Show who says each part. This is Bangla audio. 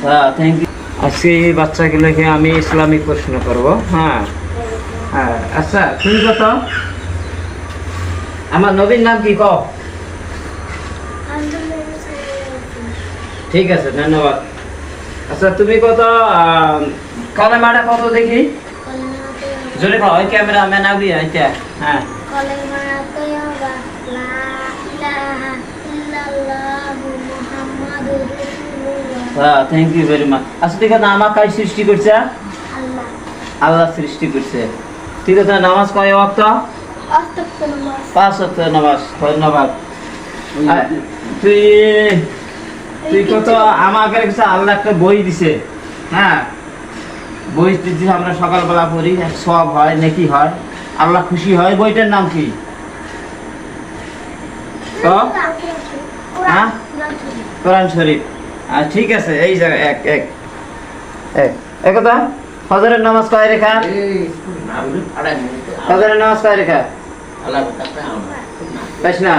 Speaker 1: হ্যাঁ, থ্যাংক ইউ। আজকে এই বাচ্চাগুলোকে আমি ইসলামিক প্রশ্ন করব। হ্যাঁ হ্যাঁ, আচ্ছা তুমি কত? আমার নবীর নাম কি কও? ঠিক আছে, ধন্যবাদ। আচ্ছা তুমি কত? কলেমাটা কত দেখি? জোরে কও, ওই ক্যামেরা ম্যান আবি আইতা। হ্যাঁ, হ্যাঁ, থ্যাংক ইউ ভেরি মাচ। আচ্ছা ঠিক আছে, আমাকে কাই সৃষ্টি করছে? আল্লাহ সৃষ্টি করছে। ঠিক আছে, নামাজ কয় ওয়াক্ত? 5 ওয়াক্ত নামাজ। ধন্যবাদ। তুই তুই কত? আমাকে কাছে আল্লাহ একটা বই দিছে। হ্যাঁ, বই দিছে, আমরা সকালবেলা পড়ি, সব হয়, নেকি হয়, আল্লাহ খুশি হয়। বইটার নাম কি? হ্যাঁ, কোরআন শরীফ। ঠিক আছে, এই জায়গায় এক এক এক একথা। ফজরের নামাজ কয় রেখা? ফজরের নামাজ কয় রেখা? 5 না?